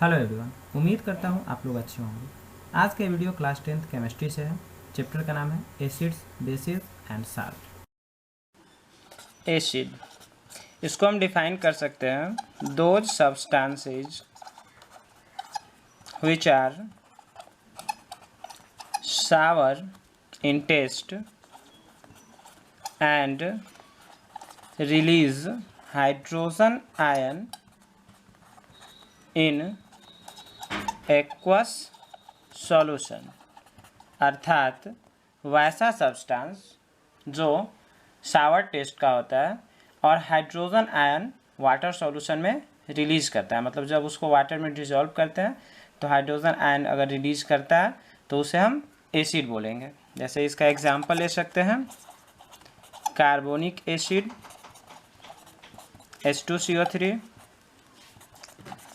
Hello everyone, उम्मीद करता हूँ आप लोग अच्छे होंगे। आज का वीडियो क्लास 10th केमिस्ट्री से है। चैप्टर का नाम है acids, basis and salt. Acid, इसको हम डिफाइन कर सकते हैं those substances which are sour in taste and release hydrogen ion in aqueous solution। अर्थात वैसा सब्सटेंस जो सावर टेस्ट का होता है और हाइड्रोजन आयन वाटर सॉल्यूशन में रिलीज करता है। मतलब जब उसको वाटर में डिसॉल्व करते हैं तो हाइड्रोजन आयन अगर रिलीज करता है तो उसे हम एसिड बोलेंगे। जैसे इसका एग्जांपल ले सकते हैं carbonic acid H2CO3,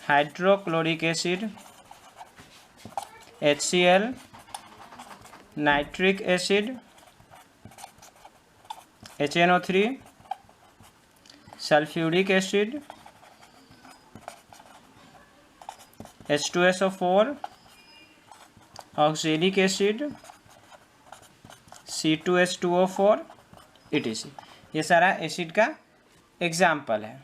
hydrochloric acid HCl, nitric acid HNO3, sulphuric acid H2SO4, oxalic acid C2H2O4 etc। ये सारा एसिड का एग्जाम्पल है।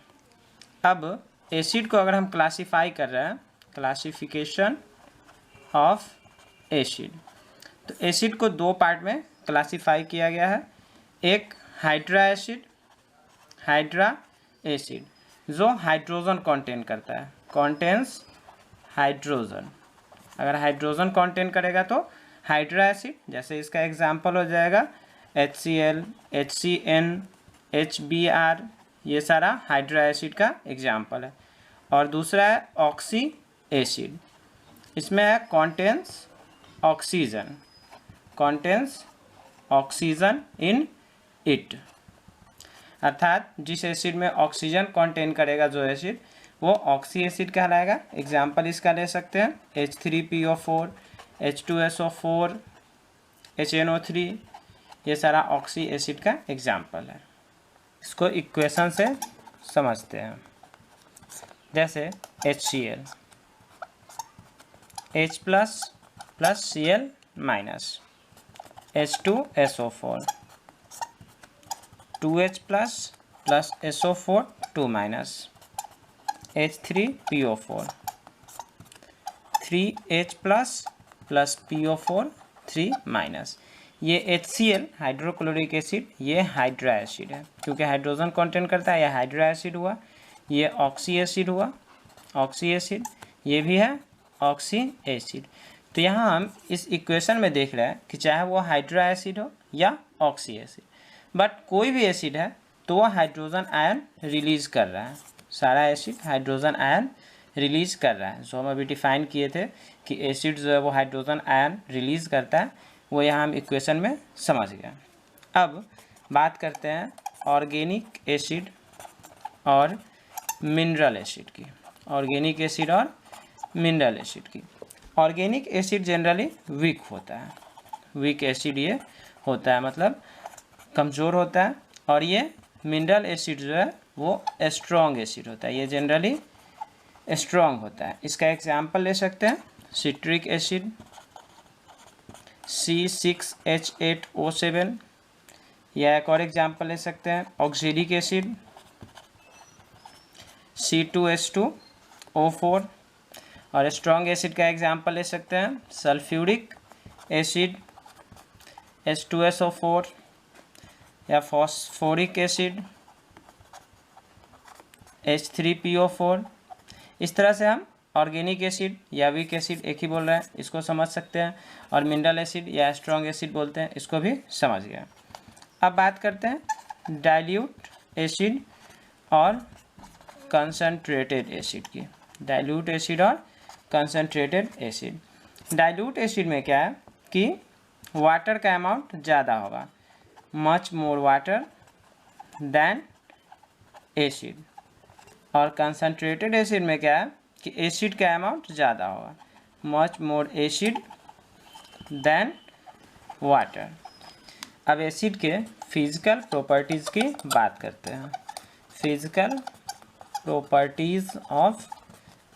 अब एसिड को अगर हम क्लासीफाई कर रहे हैं, क्लासिफिकेशन ऑफ एसिड, तो एसिड को दो पार्ट में क्लासीफाई किया गया है। एक हाइड्रा एसिड जो हाइड्रोजन कंटेन करता है, कंटेन्स हाइड्रोजन। अगर हाइड्रोजन कंटेन करेगा तो हाइड्रा एसिड। जैसे इसका एग्जांपल हो जाएगा HCl, HCN, HBr, ये सारा हाइड्रा एसिड का एग्जांपल है। और दूसरा है ऑक्सी एसिड, इसमें है contains oxygen, contains oxygen in it. अर्थात जिस एसिड में ऑक्सीजन कंटेन करेगा जो एसिड, वो ऑक्सी एसिड कहलाएगा। एग्जाम्पल इसका ले सकते हैं H3PO4, H2SO4, HNO3, ये सारा ऑक्सी एसिड का एग्जाम्पल है। इसको इक्वेशन से समझते हैं। जैसे HCl, H plus plus Cl minus, H2SO4, 2H plus plus SO4 2 minus, H3PO4, 3H plus plus PO4 3 minus. ये HCl हाइड्रोक्लोरिक एसिड, ये हाइड्रा एसिड है क्योंकि हाइड्रोजन कंटेन करता है, यह हाइड्रा एसिड हुआ। ये ऑक्सी एसिड हुआ, ऑक्सी एसिड, ये भी है ऑक्सी एसिड। तो यहाँ हम इस इक्वेशन में देख रहे हैं कि चाहे वो हाइड्रा एसिड हो या ऑक्सी एसिड, बट कोई भी एसिड है तो वो हाइड्रोजन आयन रिलीज कर रहा है। सारा एसिड हाइड्रोजन आयन रिलीज कर रहा है। जो हम अभी डिफाइन किए थे कि एसिड जो है वो हाइड्रोजन आयन रिलीज करता है, वो यहाँ हम इक्वेशन में समझ गए। अब बात करते हैं ऑर्गेनिक एसिड और मिनरल एसिड की। ऑर्गेनिक एसिड और मिनरल एसिड की। ऑर्गेनिक एसिड जनरली वीक होता है, वीक एसिड ये होता है, मतलब कमज़ोर होता है। और ये मिनरल एसिड जो है वो स्ट्रॉन्ग एसिड होता है, ये जनरली स्ट्रॉन्ग होता है। इसका एग्जांपल ले सकते हैं सिट्रिक एसिड C6H8O7, या एक और एग्जांपल ले सकते हैं ऑक्जेलिक एसिड C2H2O4। और स्ट्रॉन्ग एसिड का एग्जांपल ले सकते हैं सल्फ्यूरिक एसिड H2SO4, या फॉस्फोरिक एसिड H3PO4। इस तरह से हम ऑर्गेनिक एसिड या वीक एसिड, एक ही बोल रहे हैं, इसको समझ सकते हैं। और मिनरल एसिड या स्ट्रॉन्ग एसिड बोलते हैं, इसको भी समझ गए। अब बात करते हैं डाइल्यूट एसिड और कंसनट्रेटेड एसिड की। डाइल्यूट एसिड और कंसनट्रेटेड एसिड। डाइल्यूट एसिड में क्या है कि वाटर का अमाउंट ज़्यादा होगा, much more water than acid. और कंसनट्रेटेड एसिड में क्या है कि एसिड का अमाउंट ज़्यादा होगा, much more acid than water. अब एसिड के फिजिकल प्रॉपर्टीज़ की बात करते हैं। Physical properties of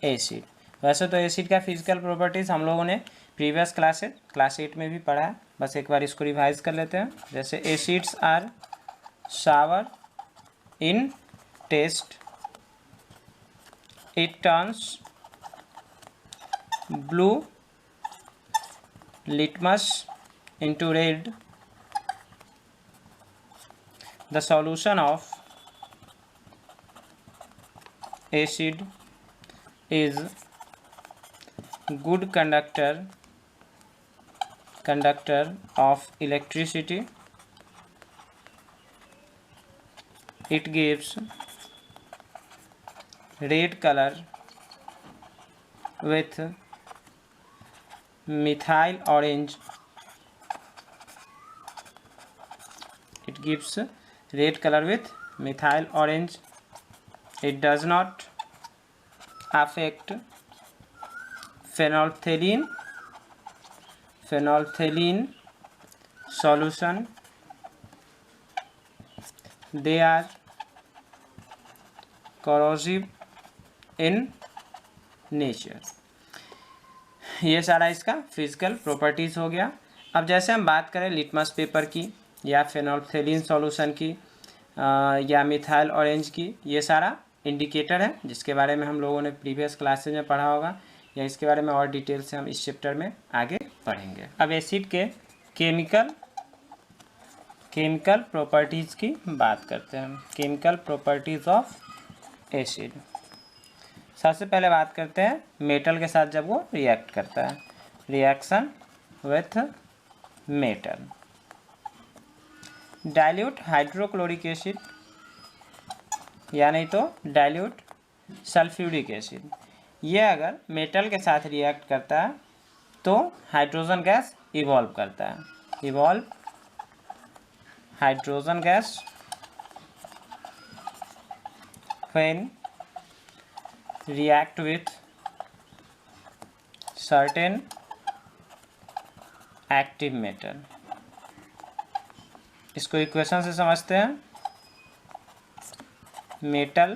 acid. वैसे तो एसिड का फिजिकल प्रॉपर्टीज़ हम लोगों ने प्रीवियस क्लास 8 में भी पढ़ा है, बस एक बार इसको रिवाइज कर लेते हैं। जैसे acids are sour in taste, it turns blue litmus into red, the solution of acid is good conductor of electricity, it gives red color with methyl orange, it gives red color with methyl orange, it does not affect phenolphthalein solution, they are corrosive in nature। ये सारा इसका physical properties हो गया। अब जैसे हम बात करें लिटमस पेपर की या फेनोल्फथेलिन सॉल्यूशन की या मिथाइल ऑरेंज की, ये सारा इंडिकेटर है जिसके बारे में हम लोगों ने प्रीवियस क्लासेज में पढ़ा होगा, या इसके बारे में और डिटेल से हम इस चैप्टर में आगे पढ़ेंगे। अब एसिड के केमिकल प्रॉपर्टीज़ की बात करते हैं। केमिकल प्रॉपर्टीज़ ऑफ एसिड, सबसे पहले बात करते हैं मेटल के साथ जब वो रिएक्ट करता है, reaction with metal. Dilute hydrochloric acid या नहीं तो डाइल्यूट सल्फ्यूरिक एसिड, ये अगर मेटल के साथ रिएक्ट करता है तो हाइड्रोजन गैस इवॉल्व करता है, evolve hydrogen gas when react with certain active metal। इसको इक्वेशन से समझते हैं। Metal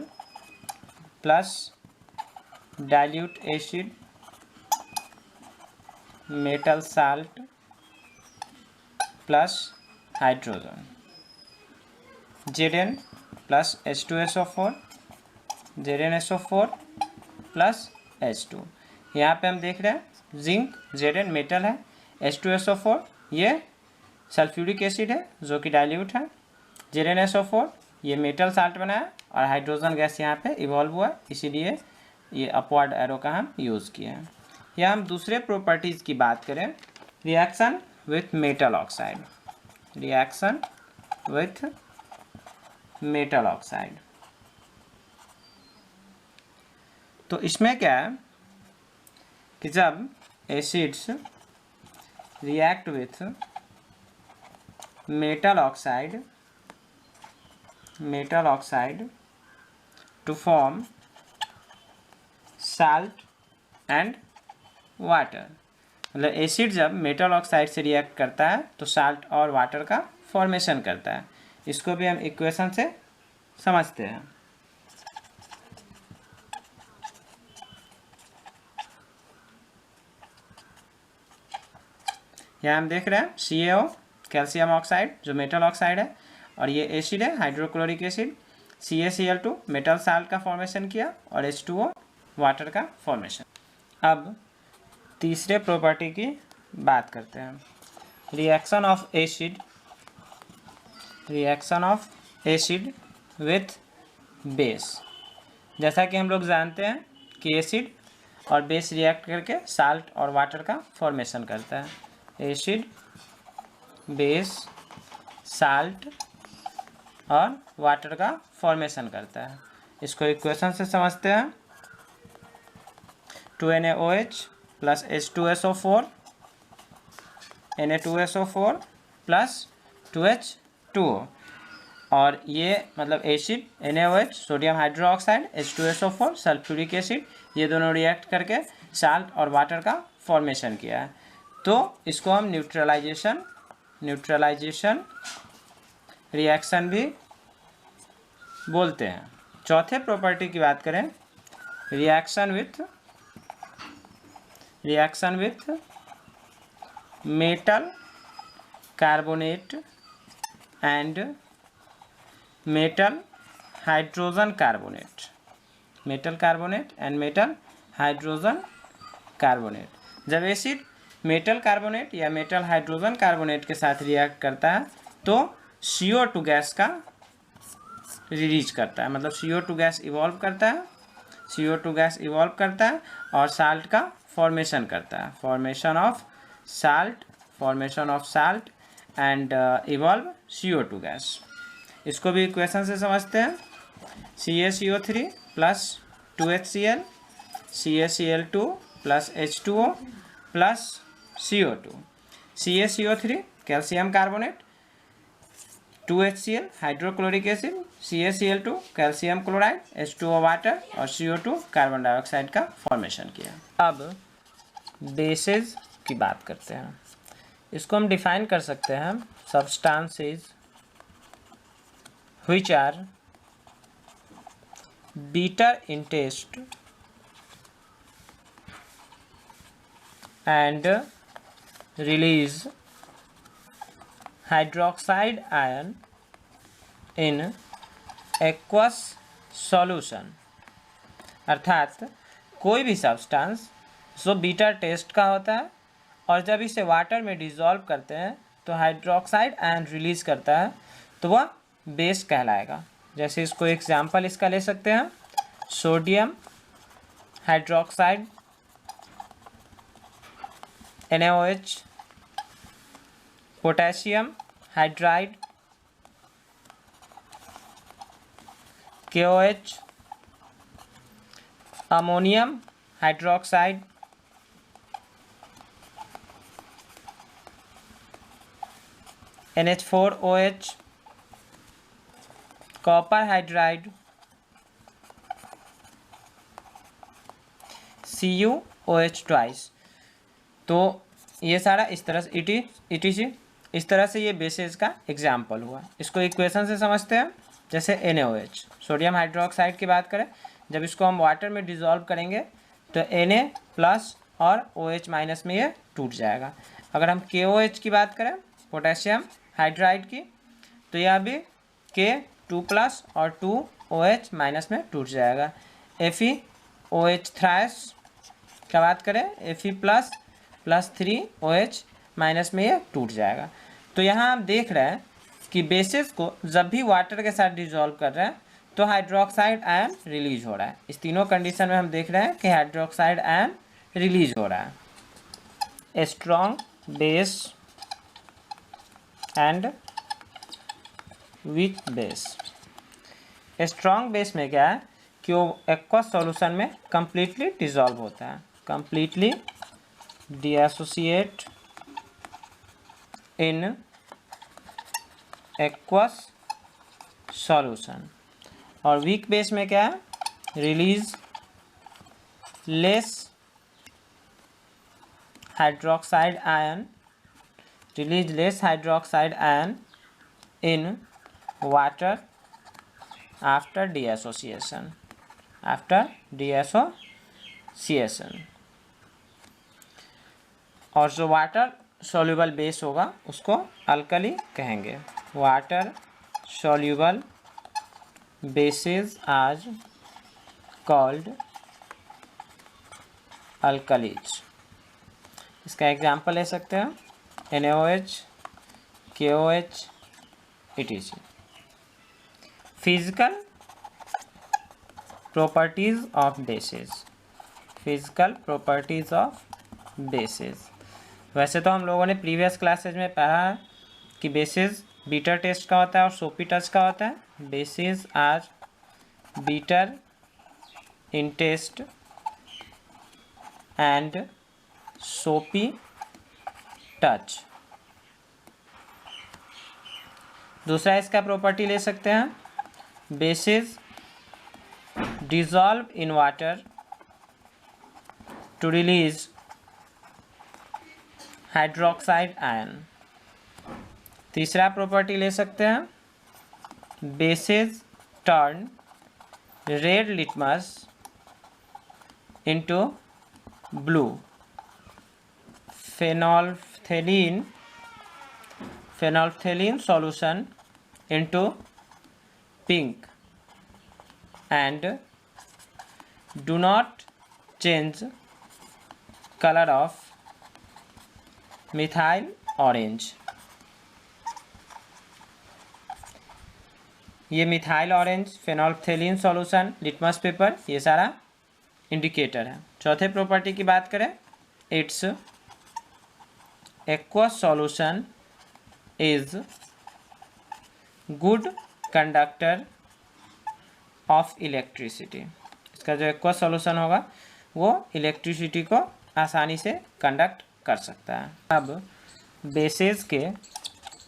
plus dilute acid, metal salt plus hydrogen, Zn plus H2SO4, ZnSO4 plus H2। यहाँ पे हम देख रहे हैं जिंक Zn मेटल है, H2SO4 ये सल्फ्यूरिक एसिड है जो कि डाइल्यूट है, ZnSO4 ये मेटल साल्ट बना है और हाइड्रोजन गैस यहाँ पे इवॉल्व हुआ, इसीलिए ये अपवर्ड एरो का हम यूज़ किए हैं। या हम दूसरे प्रॉपर्टीज़ की बात करें, reaction with metal oxide, reaction with metal oxide. तो इसमें क्या है कि जब acids react with metal oxide to form salt and water, मतलब एसिड जब मेटल ऑक्साइड से रिएक्ट करता है तो साल्ट और वाटर का फॉर्मेशन करता है। इसको भी हम इक्वेशन से समझते हैं। यहाँ हम देख रहे हैं CaO कैल्शियम ऑक्साइड जो मेटल ऑक्साइड है, और ये एसिड है hydrochloric acid, CaCl2 metal salt का फॉर्मेशन किया और H2O वाटर का फॉर्मेशन। अब तीसरे प्रॉपर्टी की बात करते हैं, reaction of acid with base. जैसा कि हम लोग जानते हैं कि एसिड और बेस रिएक्ट करके साल्ट और वाटर का फॉर्मेशन करता है, एसिड बेस साल्ट और वाटर का फॉर्मेशन करता है। इसको इक्वेशन से समझते हैं, 2NaOH plus H2SO4 Na2SO4 plus 2H2O, और ये मतलब acid NaOH sodium hydroxide, H2SO4 sulphuric acid, ये दोनों रिएक्ट करके साल्ट और वाटर का फॉर्मेशन किया है। तो इसको हम न्यूट्रलाइजेशन रिएक्शन भी बोलते हैं। चौथे प्रॉपर्टी की बात करें, reaction with reaction with metal carbonate and metal hydrogen carbonate, metal carbonate and metal hydrogen carbonate। जब एसिड मेटल कार्बोनेट या मेटल हाइड्रोजन कार्बोनेट के साथ रिएक्ट करता है तो CO2 गैस का रिलीज करता है, मतलब CO2 गैस इवॉल्व करता है, CO2 गैस इवॉल्व करता है और साल्ट का फॉर्मेशन करता है, formation of salt and evolve CO2 gas. इसको भी इक्वेशन से समझते हैं। CaCO3 plus 2HCl, CaCl2 plus H2O plus CO2, CaCO3 calcium carbonate, 2HCl hydrochloric acid, CaCl2 calcium chloride, H2O water और CO2 कार्बन डाइऑक्साइड का formation किया। अब bases की बात करते हैं। इसको हम डिफाइन कर सकते हैं substances which are bitter in taste and release hydroxide ion in aqueous solution। अर्थात कोई भी सब्सटेंस जो बीटर टेस्ट का होता है और जब इसे वाटर में डिज़ोल्व करते हैं तो हाइड्रोक्साइड आयन रिलीज करता है तो वह बेस कहलाएगा। जैसे इसको एग्जाम्पल इसका ले सकते हैं, sodium hydroxide NaOH, potassium hydride KOH, ammonium hydroxide NH4OH, copper hydride CuOH twice. तो ये सारा इस तरह से इस तरह से ये बेसिस का एग्जाम्पल हुआ। इसको इक्वेशन से समझते हैं। जैसे NaOH सोडियम हाइड्रोक्साइड की बात करें, जब इसको हम वाटर में डिज़ोल्व करेंगे तो Na प्लस और OH माइनस में ये टूट जाएगा। अगर हम KOH की बात करें पोटेशियम हाइड्राइड की, तो यह भी K2 प्लस और 2OH माइनस में टूट जाएगा। FeOH थ्राइस क्या बात करें Fe plus plus 3OH minus में ये टूट जाएगा। तो यहाँ आप देख रहे हैं कि बेसिस को जब भी वाटर के साथ डिजोल्व कर रहे हैं तो हाइड्रोक्साइड आयन रिलीज हो रहा है। इस तीनों कंडीशन में हम देख रहे हैं कि हाइड्रोक्साइड आयन रिलीज हो रहा है। Strong base and weak base. Strong base में क्या है कि वो एक्वस सॉल्यूशन में कंप्लीटली डिजोल्व होता है, completely dissociate in aqueous solution. और वीक बेस में क्या है, release less hydroxide ion, release less hydroxide ion in water after dissociation, after dissociation. और जो वाटर सॉल्युबल बेस होगा उसको अल्कली कहेंगे। Water soluble bases are called alkalis. इसका एग्जाम्पल ले सकते हैं NaOH, KOH etc। Physical properties of basis, physical properties of basis. वैसे तो हम लोगों ने प्रीवियस क्लासेज में पढ़ा है कि बेसिस बीटर टेस्ट का होता है और सोपी टच का होता है। Bases are bitter in taste and soapy touch. दूसरा इसका प्रॉपर्टी ले सकते हैं, bases dissolve in water to release hydroxide ion. तीसरा प्रॉपर्टी ले सकते हैं, bases turn red litmus into blue phenolphthalein solution into pink and do not change color of methyl orange। ये methyl orange, phenolphthalein solution, litmus paper, ये सारा indicator है। चौथे property की बात करें, it's aqueous solution is good conductor of electricity. इसका जो एक्वस सॉल्यूशन होगा वो इलेक्ट्रिसिटी को आसानी से कंडक्ट कर सकता है। अब बेसेस के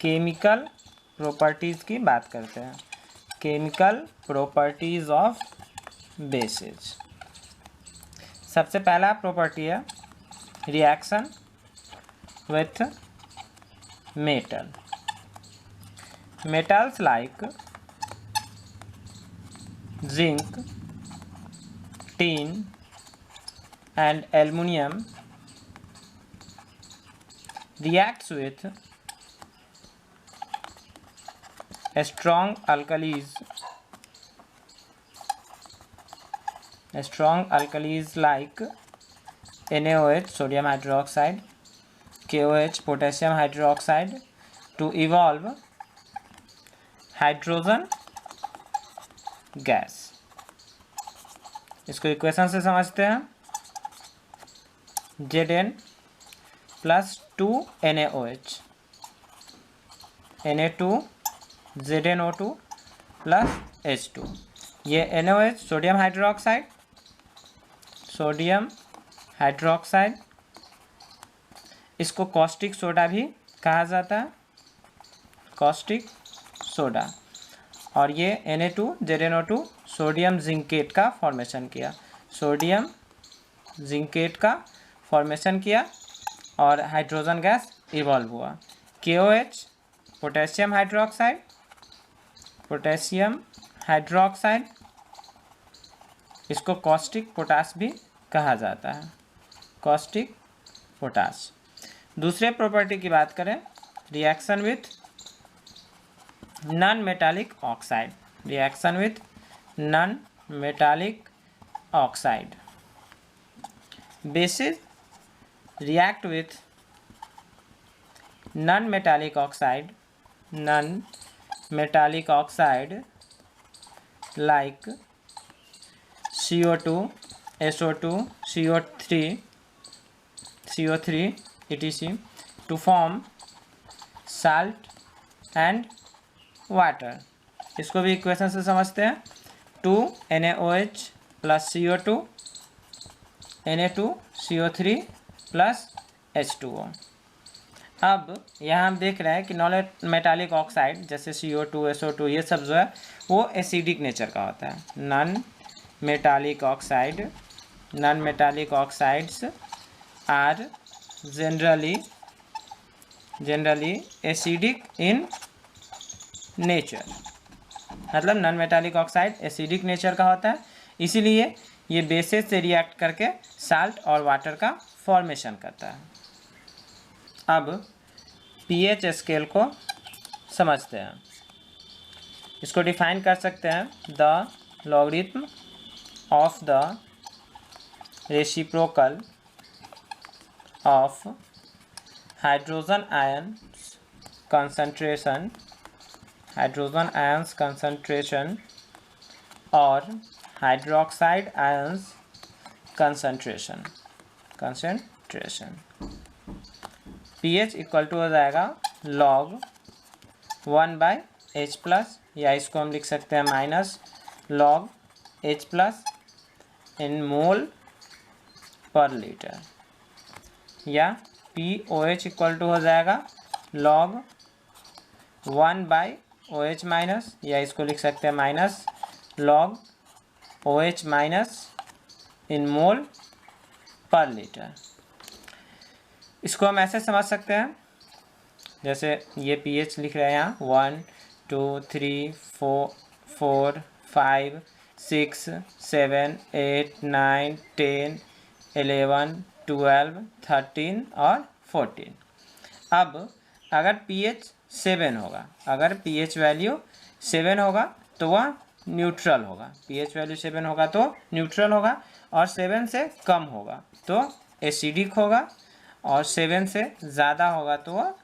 केमिकल प्रॉपर्टीज़ की बात करते हैं। Chemical properties of bases. सबसे पहला प्रॉपर्टी है reaction with metal. Metals like zinc, tin and aluminium reacts with strong alkalis like NaOH, sodium hydroxide, KOH, potassium hydroxide to evolve hydrogen gas। इसको equation से समझते हैं। Zn plus 2 NaOH, Na2 ZnO2 plus H2। ये NaOH sodium hydroxide, इसको caustic soda भी कहा जाता है, कॉस्टिक सोडा। और ये Na2 ZnO2 सोडियम जिंकेट का फॉर्मेशन किया, और हाइड्रोजन गैस इवॉल्व हुआ। KOH पोटेशियम हाइड्रोक्साइड, इसको कॉस्टिक पोटास भी कहा जाता है, कॉस्टिक पोटास। दूसरे प्रॉपर्टी की बात करें, reaction with non metallic oxide. Basis react with non-metallic oxide like CO2, SO2, CO3 etc. to form salt and water। इसको भी इक्वेशन से समझते हैं। 2 NaOH plus CO2, Na2 CO3 plus H2O। अब यहाँ हम देख रहे हैं कि नॉन मेटालिक ऑक्साइड जैसे CO2, SO2 ये सब जो है वो एसिडिक नेचर का होता है। Non metallic oxides are generally acidic in nature. मतलब non metallic oxide acidic nature का होता है, इसीलिए ये बेसेस से रिएक्ट करके साल्ट और वाटर का फॉर्मेशन करता है। अब pH स्केल को समझते हैं। इसको डिफाइन कर सकते हैं, the logarithm of the reciprocal of hydrogen ions concentration और hydroxide ions concentration. pH equal to हो जाएगा log 1/H+, या इसको हम लिख सकते हैं माइनस log H+ इन मोल पर लीटर, या POH इक्वल टू हो जाएगा log 1/OH-, या इसको लिख सकते हैं माइनस log OH- इन मोल पर लीटर। इसको हम ऐसे समझ सकते हैं, जैसे ये pH लिख रहे हैं यहाँ 1 2 3 4 5 6 7 8 9 10 11 12 13 और 14। अब अगर pH 7 होगा, अगर pH वैल्यू 7 होगा तो वह न्यूट्रल होगा, pH वैल्यू 7 होगा तो न्यूट्रल होगा, और 7 से कम होगा तो एसिडिक होगा, और 7 से ज़्यादा होगा तो वह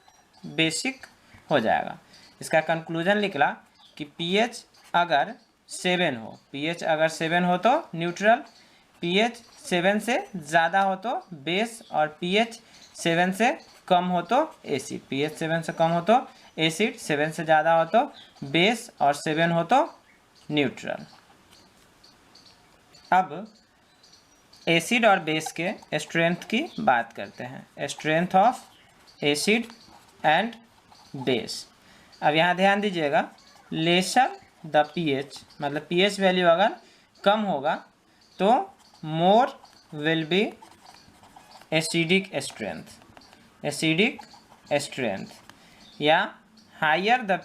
बेसिक हो जाएगा। इसका कंक्लूजन निकला कि pH अगर 7 हो, pH अगर 7 हो तो न्यूट्रल, pH 7 से ज़्यादा हो तो बेस, और pH 7 से कम हो तो एसिड। pH 7 से कम हो तो एसिड, 7 से ज़्यादा हो तो बेस, और 7 हो तो न्यूट्रल। अब एसिड और बेस के स्ट्रेंथ की बात करते हैं, strength of acid and base. अब यहाँ ध्यान दीजिएगा, लेसर द pH, मतलब pH वैल्यू अगर कम होगा तो more will be acidic strength, acidic strength, या higher the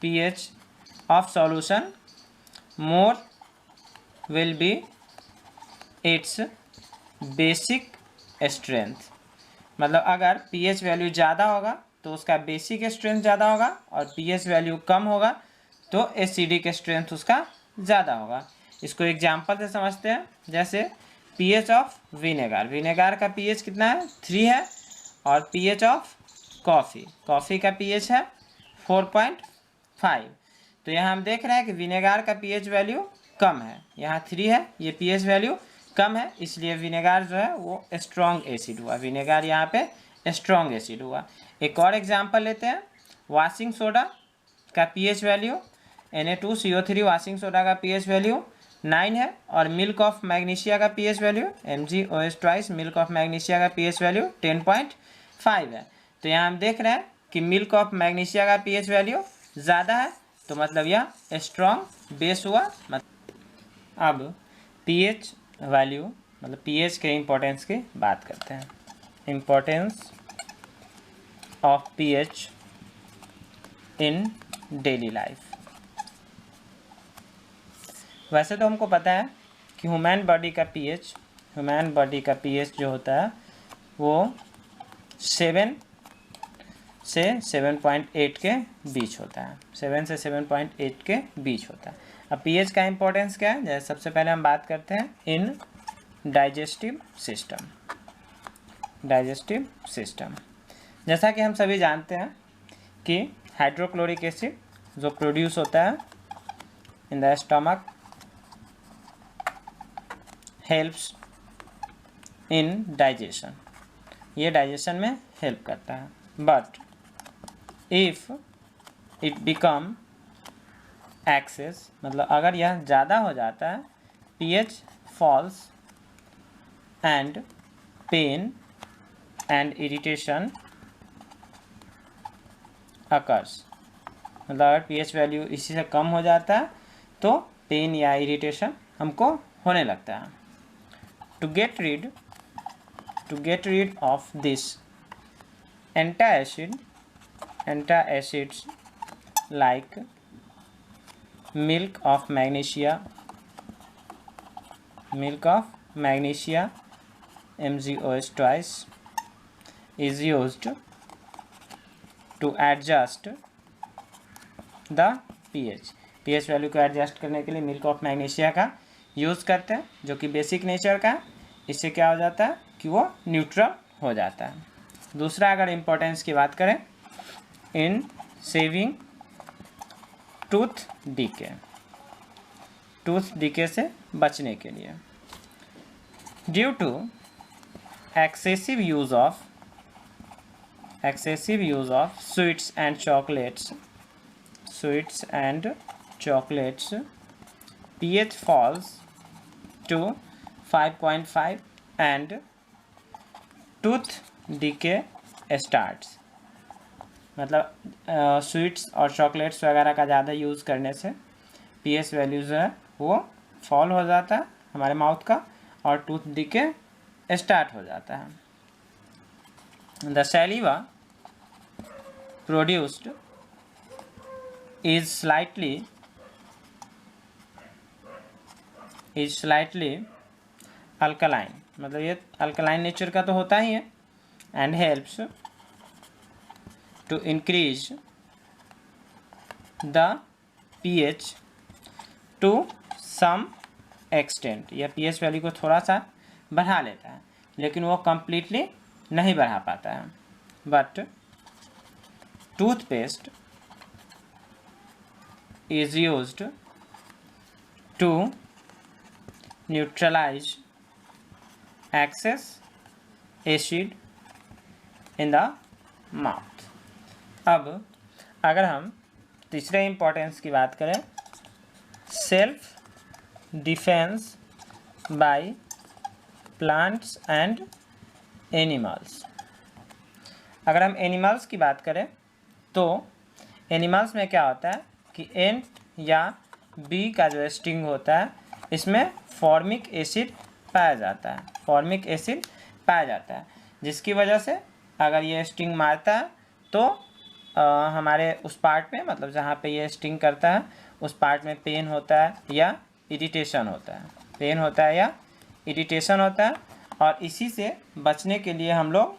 pH of solution more will be its basic strength. मतलब अगर pH वैल्यू ज़्यादा होगा तो उसका बेसिक स्ट्रेंथ ज़्यादा होगा, और pH वैल्यू कम होगा तो एसिडिक स्ट्रेंथ उसका ज़्यादा होगा। इसको एग्जांपल से समझते हैं, जैसे pH ऑफ विनेगर, विनेगर का pH कितना है 3 है, और pH ऑफ कॉफ़ी का pH है 4.5। तो यहाँ हम देख रहे हैं कि विनेगर का pH वैल्यू कम है, यहाँ 3 है, ये pH वैल्यू कम है, इसलिए विनेगर जो है वो स्ट्रॉन्ग एसिड हुआ, विनेगर यहाँ पे स्ट्रॉन्ग एसिड हुआ। एक और एग्जांपल लेते हैं, वॉशिंग सोडा का pH value Na2CO3 washing soda का pH वैल्यू 9 है, और मिल्क ऑफ मैग्नीशिया का pH value MgOH milk of magnesia का pH वैल्यू 10.5 है। तो यहाँ हम देख रहे हैं कि मिल्क ऑफ मैग्नीशिया का pH वैल्यू ज़्यादा है, तो मतलब यह स्ट्रॉन्ग बेस हुआ। अब pH वैल्यू मतलब pH के इम्पोर्टेंस की बात करते हैं, importance of pH in daily life. वैसे तो हमको पता है कि ह्यूमन बॉडी का pH जो होता है वो 7 से 7.8 के बीच होता है, 7 से 7.8 के बीच होता है। अब pH का इम्पोर्टेंस क्या है, जैसे सबसे पहले हम बात करते हैं इन डाइजेस्टिव सिस्टम। जैसा कि हम सभी जानते हैं कि हाइड्रोक्लोरिक एसिड जो प्रोड्यूस होता है in the stomach helps in digestion, ये डाइजेशन में हेल्प करता है। But if it become excess, मतलब अगर यह ज़्यादा हो जाता है, pH falls and pain and irritation occurs, मतलब अगर pH वैल्यू इसी से कम हो जाता है तो पेन या इरिटेशन हमको होने लगता है। To get rid of this antacids like milk of magnesia MgOH is used to adjust the pH value को एडजस्ट करने के लिए मिल्क ऑफ मैग्नीशिया का यूज़ करते हैं, जो कि बेसिक नेचर का है। इससे क्या हो जाता है कि वो न्यूट्रल हो जाता है। दूसरा अगर इम्पोर्टेंस की बात करें, इन सेविंग टूथ डीके से बचने के लिए, due to excessive use of sweets and chocolates pH falls to 5.5 and tooth decay starts। मतलब स्वीट्स और चॉकलेट्स वगैरह का ज़्यादा यूज़ करने से pH वैल्यू जो है वो फॉल हो जाता है हमारे माउथ का, और टूथ डिके स्टार्ट हो जाता है। The saliva produced is slightly alkaline, मतलब ये अल्कलाइन नेचर का तो होता ही है, and helps to increase the pH to some extent. यह पीएच वैल्यू को थोड़ा सा बढ़ा लेता है, लेकिन वो कंप्लीटली नहीं बढ़ा पाता है। But toothpaste is used to neutralize excess acid in the mouth। अब अगर हम तीसरे इम्पोर्टेंस की बात करें, self defence by plants and animals. अगर हम एनिमल्स की बात करें तो एनिमल्स में क्या होता है कि एंट या बी का जो स्टिंग होता है इसमें फॉर्मिक एसिड पाया जाता है, फॉर्मिक एसिड पाया जाता है, जिसकी वजह से अगर ये स्टिंग मारता है तो हमारे उस पार्ट में, मतलब जहाँ पे ये स्टिंग करता है उस पार्ट में पेन होता है या इरिटेशन होता है, पेन होता है या इरिटेशन होता है। और इसी से बचने के लिए हम लोग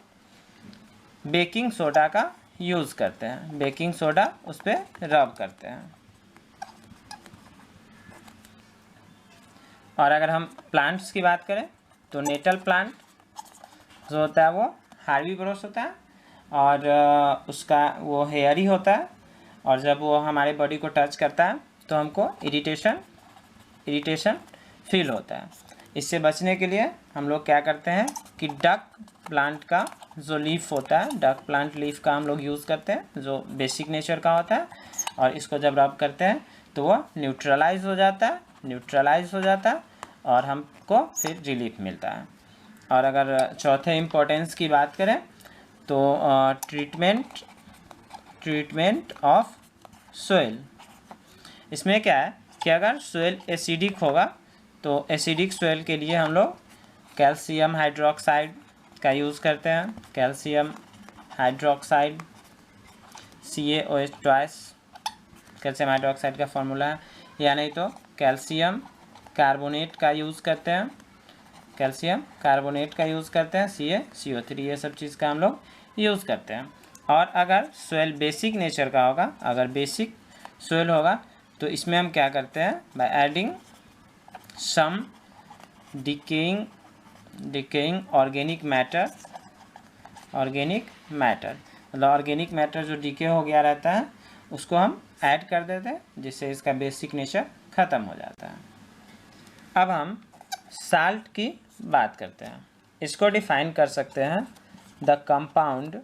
बेकिंग सोडा का यूज़ करते हैं, बेकिंग सोडा उस पर रब करते हैं। और अगर हम प्लांट्स की बात करें तो नेटल प्लांट जो होता है वो हार्बीवोरस होता है और उसका वो हेयरी होता है, और जब वो हमारे बॉडी को टच करता है तो हमको इरिटेशन फील होता है। इससे बचने के लिए हम लोग क्या करते हैं कि डक प्लांट का जो लीफ होता है, डक प्लांट लीफ का हम लोग यूज़ करते हैं, जो बेसिक नेचर का होता है, और इसको जब रब करते हैं तो वह न्यूट्रलाइज हो जाता है और हमको फिर रिलीफ मिलता है। और अगर चौथे इम्पोर्टेंस की बात करें तो ट्रीटमेंट ऑफ सोइल। इसमें क्या है कि अगर सोइल एसिडिक होगा तो एसिडिक सोइल के लिए हम लोग कैल्शियम हाइड्रोक्साइड का यूज़ करते हैं, calcium hydroxide CaOH twice calcium hydroxide का फॉर्मूला है, या नहीं तो कैल्शियम कार्बोनेट का यूज़ करते हैं, कैल्शियम कार्बोनेट का यूज़ करते हैं, CaCO3, ये सब चीज़ का हम लोग यूज़ करते हैं। और अगर सोइल बेसिक नेचर का होगा, अगर बेसिक सोइल होगा तो इसमें हम क्या करते हैं, by adding some decaying organic matter, मतलब ऑर्गेनिक मैटर जो डिके हो गया रहता है उसको हम ऐड कर देते हैं, जिससे इसका बेसिक नेचर ख़त्म हो जाता है। अब हम साल्ट की बात करते हैं। इसको डिफाइन कर सकते हैं, the compound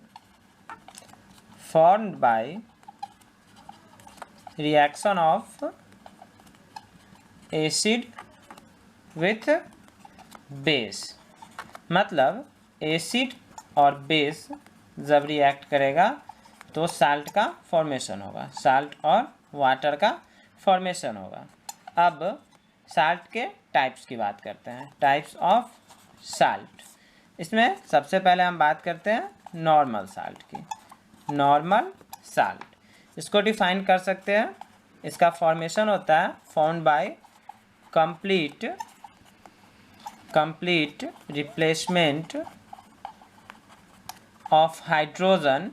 formed by reaction of acid with base. मतलब एसिड और बेस जब रिएक्ट करेगा तो साल्ट का फॉर्मेशन होगा, साल्ट और वाटर का फॉर्मेशन होगा। अब साल्ट के टाइप्स की बात करते हैं, टाइप्स ऑफ साल्ट। इसमें सबसे पहले हम बात करते हैं नॉर्मल साल्ट की। नॉर्मल साल्ट इसको डिफाइन कर सकते हैं, इसका फॉर्मेशन होता है formed by complete replacement of hydrogen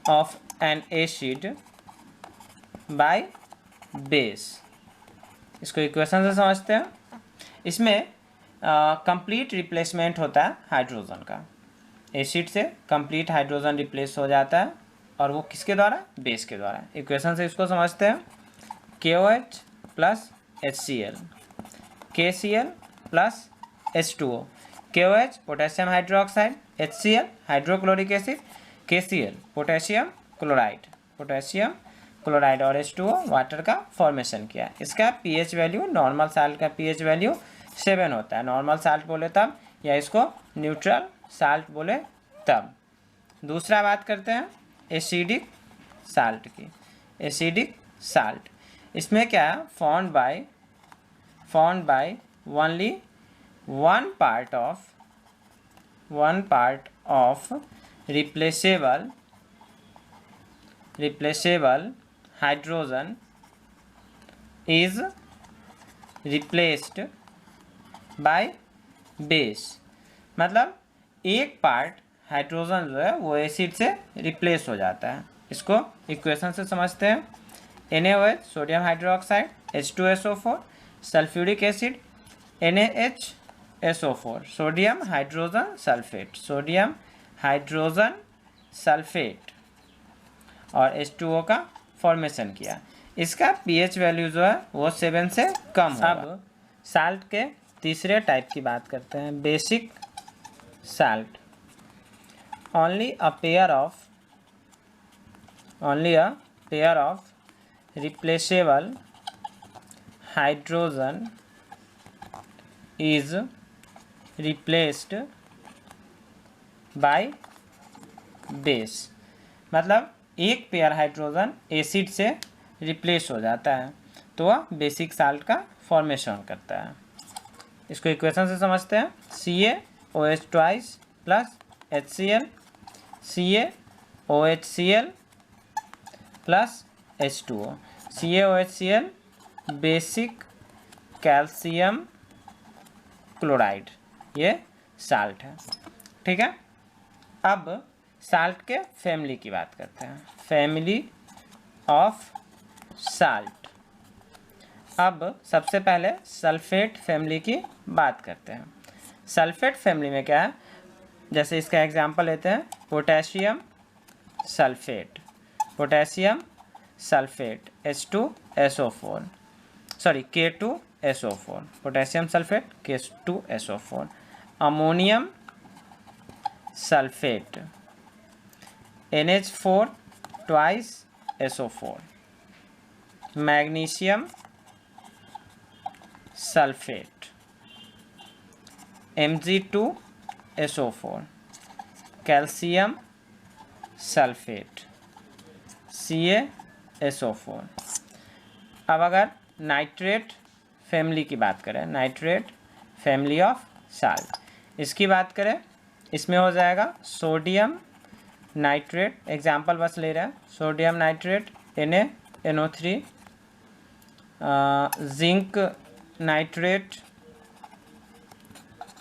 of an acid by base। इसको इक्वेशन से समझते हैं। इसमें कंप्लीट रिप्लेसमेंट होता है हाइड्रोजन का, एसिड से कंप्लीट हाइड्रोजन रिप्लेस हो जाता है, और वो किसके द्वारा, बेस के द्वारा। इक्वेशन से इसको समझते हैं, KOH plus HCl, KCl plus H2O, KOH potassium hydroxide, HCl hydrochloric acid, KCl potassium chloride और H2O वाटर का फॉर्मेशन किया। इसका pH वैल्यू, नॉर्मल साल्ट का pH वैल्यू 7 होता है। नॉर्मल साल्ट बोले तब, या इसको न्यूट्रल साल्ट बोले तब। दूसरा बात करते हैं एसिडिक साल्ट की। एसिडिक साल्ट इसमें क्या है, formed by only one part of replaceable hydrogen is replaced by base, मतलब एक पार्ट हाइड्रोजन जो है वो एसिड से रिप्लेस हो जाता है। इसको इक्वेशन से समझते हैं। NaOH sodium hydroxide, H2SO4, sulphuric acid NaHSO4, sodium hydrogen sulphate, sodium hydrogen sulphate और H2O का फॉर्मेशन किया। इसका pH वैल्यू जो है वो 7 से कम होगा। अब साल्ट के तीसरे टाइप की बात करते हैं, basic salt. only a pair of replaceable hydrogen is replaced by base, मतलब एक पेयर हाइड्रोजन एसिड से रिप्लेस हो जाता है तो वह बेसिक साल्ट का फॉर्मेशन करता है। इसको इक्वेशन से समझते हैं। CaOH twice plus HCl, CaOHCl plus H2O, CaOHCl basic calcium chloride, ये साल्ट है। ठीक है, अब साल्ट के फैमिली की बात करते हैं, फैमिली ऑफ साल्ट। अब सबसे पहले सल्फेट फैमिली की बात करते हैं। सल्फेट फैमिली में क्या है, जैसे इसका एग्जांपल लेते हैं, potassium sulphate, potassium sulphate H2SO4, sorry K2SO4, potassium sulphate K2SO4, ammonium sulphate NH4 twice SO4, magnesium sulphate Mg2SO4, calcium sulphate CaSO4। अब अगर नाइट्रेट फैमिली की बात करें, नाइट्रेट फैमिली ऑफ साल्ट, इसकी बात करें, इसमें हो जाएगा सोडियम नाइट्रेट, एग्जाम्पल बस ले रहे हैं, sodium nitrate NaNO3, zinc nitrate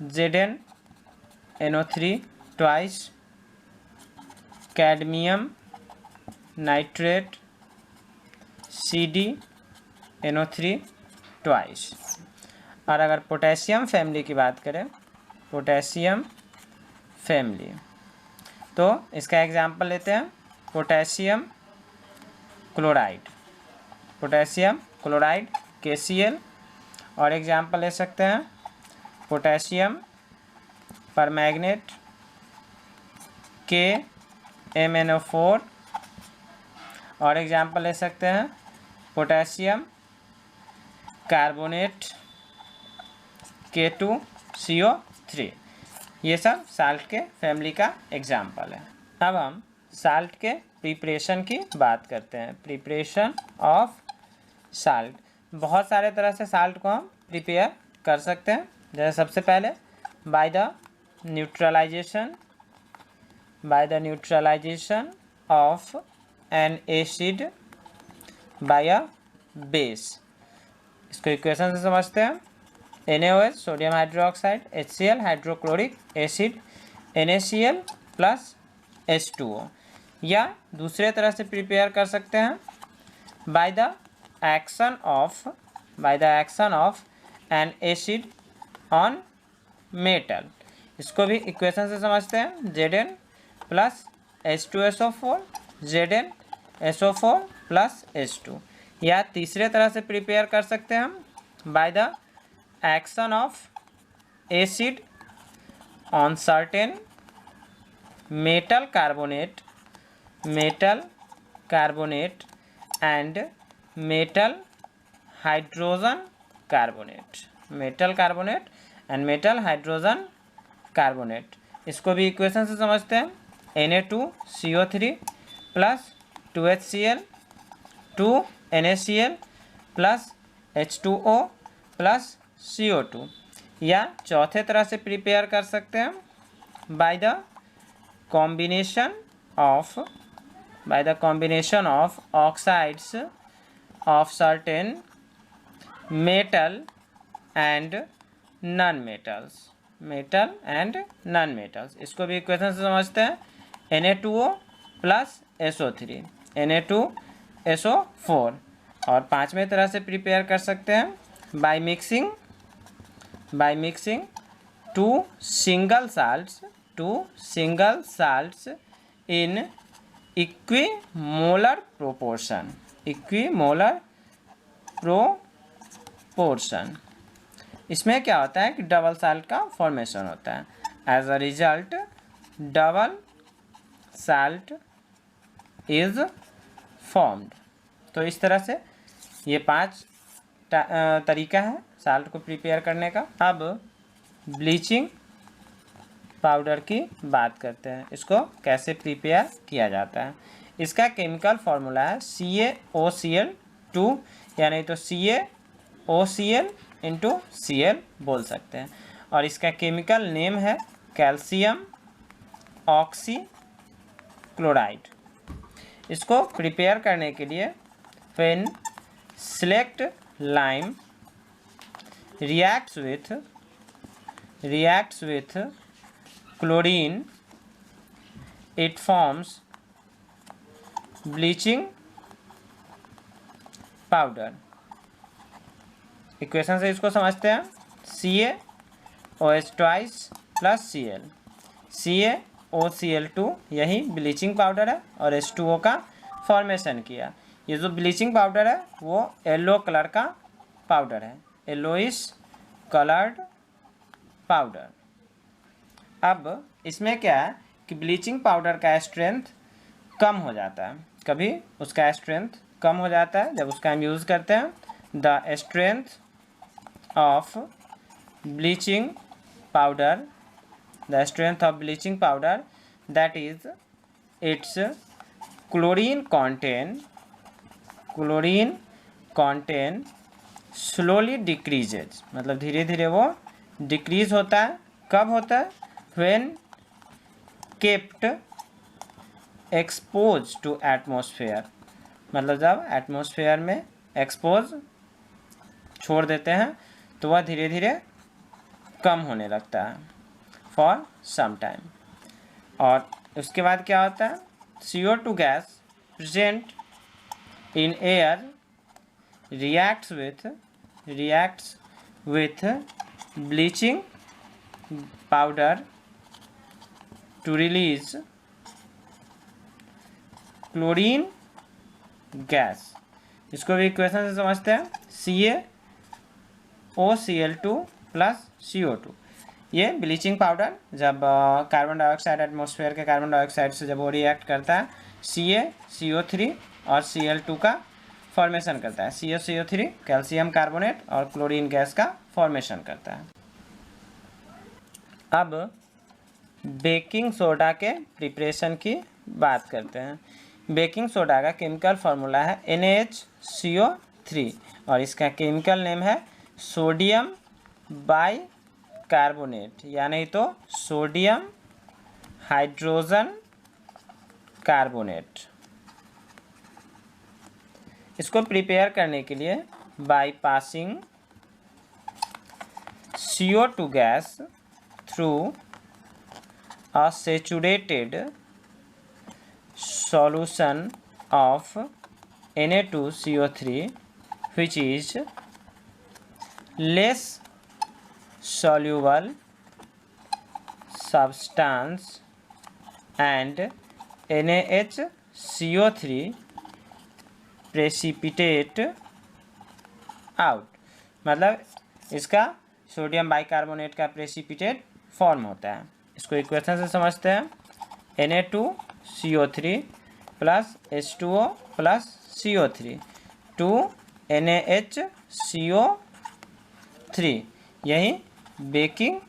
ZnNO3 twice, cadmium nitrate CdNO3 twice. और अगर पोटेशियम फैमिली की बात करें, पोटेशियम फैमिली, तो इसका एग्जांपल लेते हैं, potassium chloride, potassium chloride KCl, और एग्जांपल ले सकते हैं पोटेशियम परमैंगनेट KMnO4, और एग्जांपल ले सकते हैं पोटेशियम कार्बोनेट K2CO3। ये सब साल्ट के फैमिली का एग्जाम्पल है। अब हम साल्ट के प्रिपरेशन की बात करते हैं, प्रिपरेशन ऑफ साल्ट। बहुत सारे तरह से साल्ट को हम प्रिपेयर कर सकते हैं, जैसे सबसे पहले by the neutralisation of an acid by a base. इसको इक्वेशन से समझते हैं, NaOH sodium hydroxide, HCl hydrochloric acid, NaCl plus H2O। या दूसरे तरह से प्रिपेयर कर सकते हैं, by the action of an acid on metal. इसको भी इक्वेशन से समझते हैं, Zn plus H2SO4, ZnSO4 plus H2। या तीसरे तरह से प्रिपेयर कर सकते हैं हम, bye the action of acid on certain metal carbonate and metal hydrogen carbonate. इसको भी इक्वेशन से समझते हैं, Na2CO3 plus 2HCl 2NaCl plus H2O plus CO2। या चौथे तरह से प्रिपेयर कर सकते हैं, by the combination of oxides of certain metal and non metals, metal and non metals. इसको भी इक्वेशन से समझते हैं। Na2O plus SO3, Na2SO4। और पांचवें तरह से प्रिपेयर कर सकते हैं by mixing two single salts in equimolar proportion. इसमें क्या होता है कि डबल साल्ट का फॉर्मेशन होता है। As a result double salt is formed. तो इस तरह से ये 5 तरीका है साल्ट को प्रिपेयर करने का। अब ब्लीचिंग पाउडर की बात करते हैं, इसको कैसे प्रिपेयर किया जाता है। इसका केमिकल फार्मूला है CaOCl2, या नहीं तो CaOCl इंटू Cl बोल सकते हैं। और इसका केमिकल नेम है कैल्शियम ऑक्सीक्लोराइड। इसको प्रिपेयर करने के लिए when select lime reacts with chlorine, it forms bleaching powder। Equation से इसको समझते हैं। CaOH2 प्लस CaOCl2 यही ब्लीचिंग पाउडर है और H2O का फॉर्मेशन किया। ये जो ब्लीचिंग पाउडर है वो येलो कलर का पाउडर है, येलोइश कलर्ड पाउडर। अब इसमें क्या है कि ब्लीचिंग पाउडर का स्ट्रेंथ कम हो जाता है, कभी उसका स्ट्रेंथ कम हो जाता है जब उसका हम यूज़ करते हैं। The strength of bleaching powder that is it's chlorine contain slowly decreases, मतलब धीरे धीरे वो डिक्रीज होता है। कब होता है? When kept expose to atmosphere, मतलब जब एटमॉस्फेयर में एक्सपोज छोड़ देते हैं तो वह धीरे धीरे कम होने लगता है फॉर सम टाइम। और उसके बाद क्या होता है? CO2 gas present in air reacts with bleaching powder to release chlorine gas। इसको भी इक्वेशन से समझते हैं। CaOCl2 plus CO2। ये ब्लीचिंग पाउडर जब कार्बन डाइऑक्साइड एटमॉस्फेयर के कार्बन डाइऑक्साइड से जब वो रिएक्ट करता है CaCO3 और Cl2 का फॉर्मेशन करता है। CaCO3 कैल्शियम कार्बोनेट और क्लोरीन गैस का फॉर्मेशन करता है। अब बेकिंग सोडा के प्रिपरेशन की बात करते हैं। बेकिंग सोडा का केमिकल फार्मूला है NaHCO3 और इसका केमिकल नेम है सोडियम बाइकार्बोनेट, या नहीं तो सोडियम हाइड्रोजन कार्बोनेट। इसको प्रिपेयर करने के लिए by passing CO2 gas through a saturated solution of Na2CO3 which is less soluble substance and NaHCO3 precipitate out, मतलब इसका सोडियम बाइकार्बोनेट का प्रेसिपिटेट फॉर्म होता है। इसको इक्वेशन से समझते हैं। Na2CO3 plus H2O plus CO3 to NaHCO3, यही बेकिंग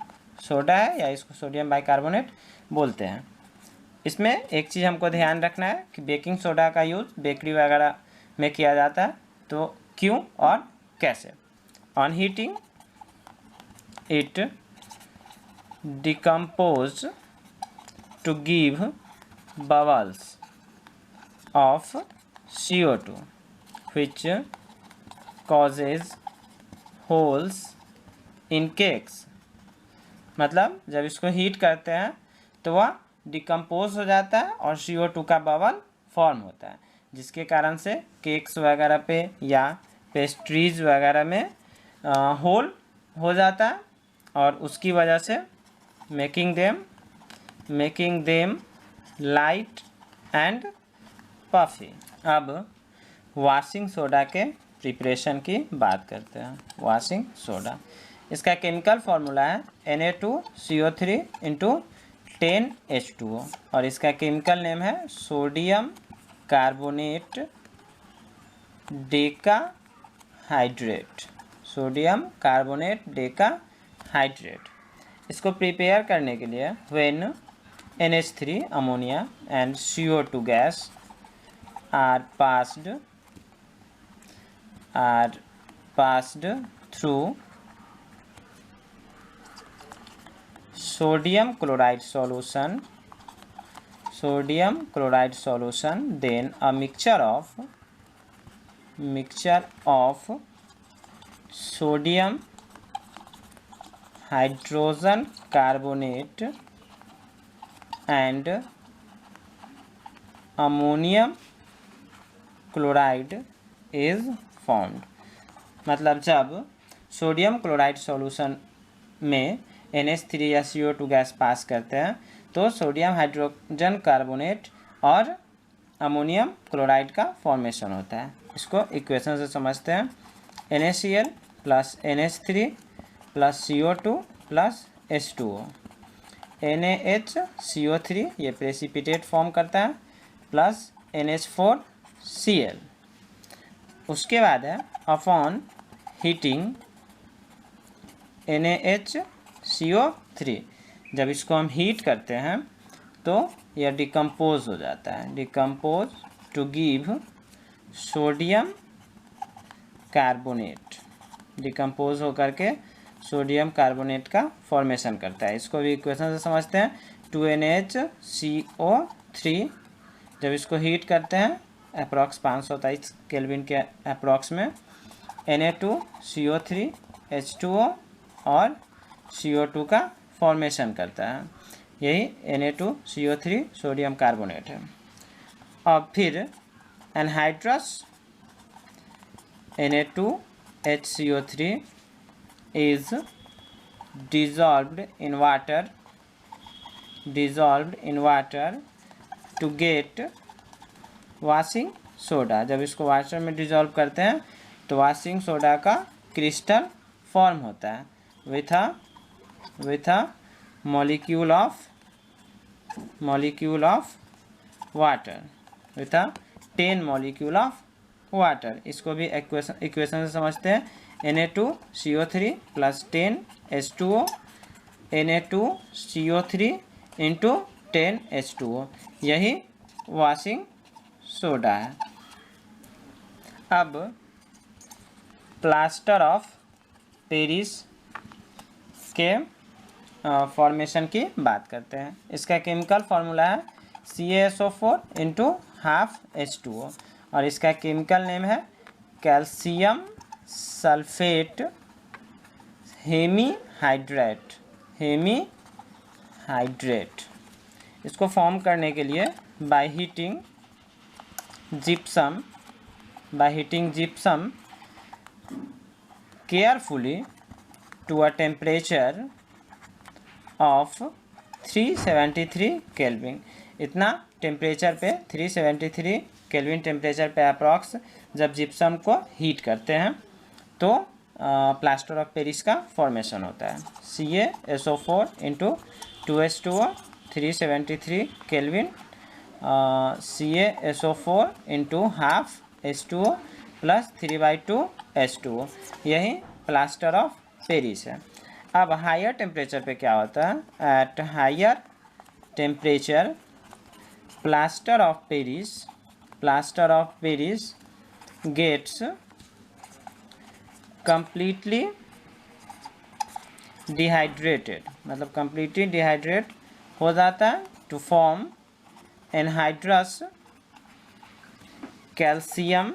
सोडा है या इसको सोडियम बाइकार्बोनेट बोलते हैं। इसमें एक चीज़ हमको ध्यान रखना है कि बेकिंग सोडा का यूज़ बेकरी वगैरह में किया जाता है, तो क्यों और कैसे। On heating it decompose to give bubbles of CO2 which causes holes in cakes, मतलब जब इसको हीट करते हैं तो वह डिकम्पोज हो जाता है और CO2 का बबल फॉर्म होता है, जिसके कारण से केक्स वगैरह पे या पेस्ट्रीज वगैरह में होल हो जाता है और उसकी वजह से making them light and puffy. अब वॉशिंग सोडा के प्रिपरेशन की बात करते हैं। वॉशिंग सोडा, इसका केमिकल फार्मूला है Na2CO3 इंटू 10H2O और इसका केमिकल नेम है sodium carbonate Deka hydrate. Sodium carbonate Deka hydrate. इसको प्रिपेयर करने के लिए when NH3 ammonia and CO2 gas are passed through sodium chloride solution, then a mixture of sodium hydrogen carbonate and ammonium chloride is formed. मतलब जब sodium chloride solution में NH3 या CO2 gas pass करते हैं तो sodium hydrogen carbonate और ammonium chloride का formation होता है। इसको इक्वेशन से समझते हैं। NaCl plus NH3 plus CO2 plus H2O। NaHCO3 ये प्रेसिपिटेट फॉर्म करता है प्लस NH4Cl। उसके बाद है अपॉन हीटिंग NaHCO3, जब इसको हम हीट करते हैं तो यह डिकम्पोज हो जाता है, decompose to give sodium carbonate, decompose होकर के सोडियम कार्बोनेट का फॉर्मेशन करता है। इसको भी इक्वेशन से समझते हैं। 2NaCO3 जब इसको हीट करते हैं अप्रॉक्स 523 केल्विन के अप्रॉक्स में Na2CO3 H2O और CO2 का फॉर्मेशन करता है। यही Na2CO3 सोडियम कार्बोनेट है। अब फिर anhydrous Na2HCO3 is dissolved in water to get washing soda. जब इसको वाटर में डिजॉल्व करते हैं तो वॉशिंग सोडा का क्रिस्टल फॉर्म होता है with a molecule of water, with a 10 molecule of water. इसको भी इक्वेशन से समझते हैं। Na2CO3 plus 10H2O, Na2CO3 into 10H2O, यही वॉशिंग सोडा है। अब प्लास्टर ऑफ पेरिस के फॉर्मेशन की बात करते हैं। इसका केमिकल फार्मूला है CaSO4 इंटू हाफ H2O और इसका केमिकल नेम है कैल्शियम सल्फेट हेमीहाइड्रेट। इसको फॉर्म करने के लिए by heating gypsum carefully to a temperature of 373 kelvin. इतना टेम्परेचर पे 373 केल्विन टेम्परेचर पे अप्रॉक्स जब जिप्सम को हीट करते हैं तो प्लास्टर ऑफ पेरिस का फॉर्मेशन होता है। CaSO4 into 2H2O 373 kelvin, CaSO4 into half H2O plus 3/2 H2O, यही प्लास्टर ऑफ पेरिस है। अब हायर टेम्परेचर पे क्या होता है? At higher temperature plaster of Paris gets completely dehydrated, मतलब completely डिहाइड्रेट हो जाता है to form anhydrous calcium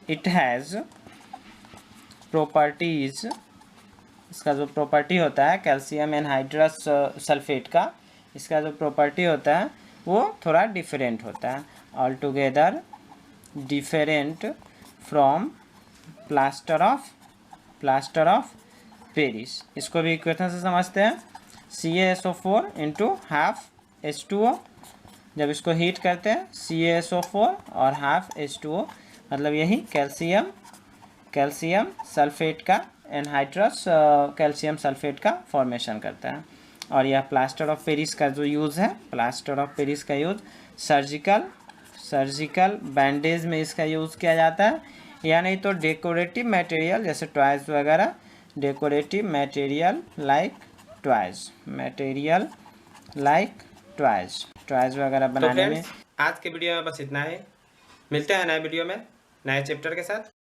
it has properties, इसका जो प्रॉपर्टी होता है कैल्शियम एनहाइड्रस सल्फेट का, इसका जो प्रॉपर्टी होता है वो थोड़ा डिफरेंट होता है, all together different from plaster of Paris. इसको भी इक्वेशन से समझते हैं, CaSO4 इंटू हाफ H2O, जब इसको हीट करते हैं CaSO4 और हाफ H2O, मतलब यही कैल्शियम सल्फेट का एनहाइड्रस कैल्शियम सल्फेट का फॉर्मेशन करता है। और यह प्लास्टर ऑफ पेरिस का जो यूज़ है, प्लास्टर ऑफ पेरिस का यूज़ सर्जिकल बैंडेज में इसका यूज़ किया जाता है, या नहीं तो डेकोरेटिव मटेरियल जैसे टॉयज़ वगैरह, डेकोरेटिव मटेरियल लाइक टॉयज़ वगैरह बनाने में। आज के वीडियो में बस इतना ही, मिलते हैं नए वीडियो में नए चैप्टर के साथ।